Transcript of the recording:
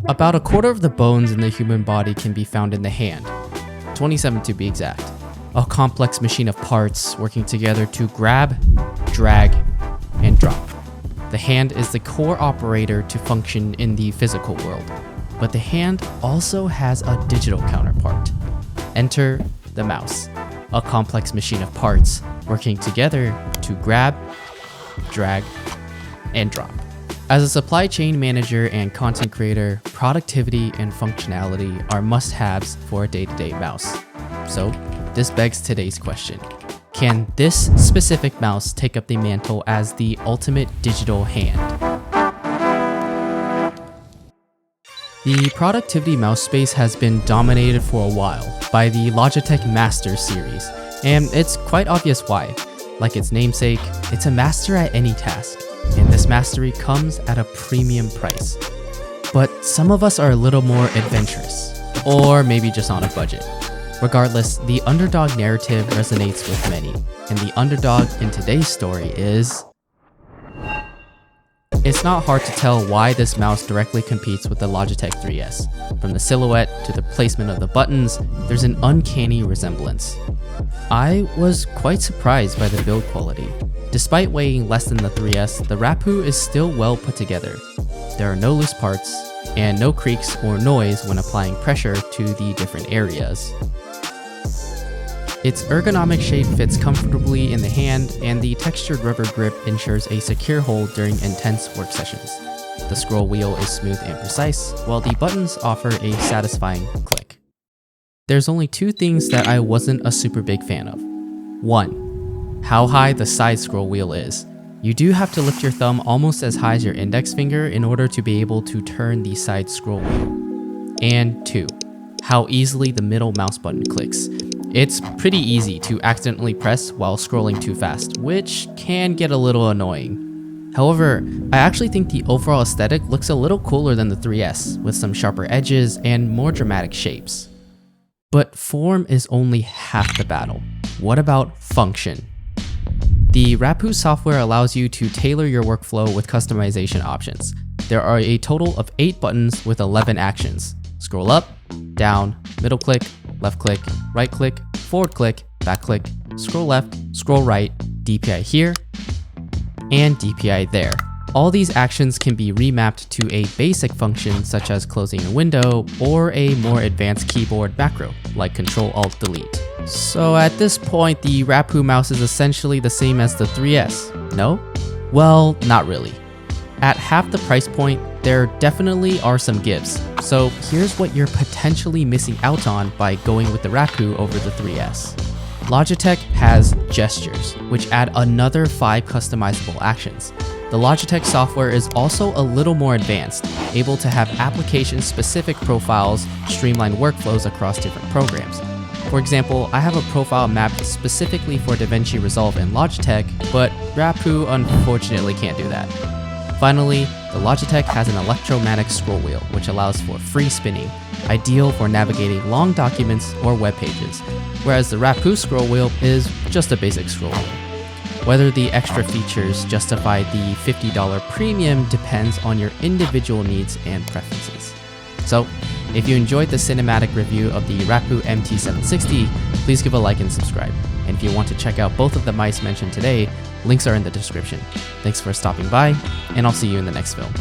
About a quarter of the bones in the human body can be found in the hand, 27 to be exact. A complex machine of parts working together to grab, drag, and drop. The hand is the core operator to function in the physical world, but the hand also has a digital counterpart. Enter the mouse, a complex machine of parts working together to grab, drag, and drop. As a supply chain manager and content creator, productivity and functionality are must-haves for a day-to-day mouse. So, this begs today's question. Can this specific mouse take up the mantle as the ultimate digital hand? The productivity mouse space has been dominated for a while by the Logitech Master series, and it's quite obvious why. Like its namesake, it's a master at any task, and this mastery comes at a premium price. But some of us are a little more adventurous, or maybe just on a budget. Regardless, the underdog narrative resonates with many, and the underdog in today's story is... It's not hard to tell why this mouse directly competes with the Logitech 3S. From the silhouette to the placement of the buttons, there's an uncanny resemblance. I was quite surprised by the build quality. Despite weighing less than the 3S, the Rapoo is still well put together. There are no loose parts, and no creaks or noise when applying pressure to the different areas. Its ergonomic shape fits comfortably in the hand, and the textured rubber grip ensures a secure hold during intense work sessions. The scroll wheel is smooth and precise, while the buttons offer a satisfying click. There's only two things that I wasn't a super big fan of. 1. How high the side scroll wheel is. You do have to lift your thumb almost as high as your index finger in order to be able to turn the side scroll wheel. And 2. How easily the middle mouse button clicks. It's pretty easy to accidentally press while scrolling too fast, which can get a little annoying. However, I actually think the overall aesthetic looks a little cooler than the 3S, with some sharper edges and more dramatic shapes. But form is only half the battle. What about function? The Rapoo software allows you to tailor your workflow with customization options. There are a total of 8 buttons with 11 actions. Scroll up, down, middle click, left click, right click, forward click, back click, scroll left, scroll right, DPI here, and DPI there. All these actions can be remapped to a basic function such as closing a window or a more advanced keyboard macro like Ctrl-Alt-Delete. So at this point, the Rapoo mouse is essentially the same as the 3S, no? Well, not really. At half the price point, there definitely are some gives. So here's what you're potentially missing out on by going with the Rapoo over the 3S. Logitech has gestures, which add another 5 customizable actions. The Logitech software is also a little more advanced, able to have application-specific profiles, streamline workflows across different programs. For example, I have a profile mapped specifically for DaVinci Resolve in Logitech, but Rapoo unfortunately can't do that. Finally, the Logitech has an electromagnetic scroll wheel, which allows for free spinning, ideal for navigating long documents or web pages, whereas the Rapoo scroll wheel is just a basic scroll wheel. Whether the extra features justify the $50 premium depends on your individual needs and preferences. So, if you enjoyed the cinematic review of the Rapoo MT760, please give a like and subscribe. And if you want to check out both of the mice mentioned today, links are in the description. Thanks for stopping by, and I'll see you in the next film.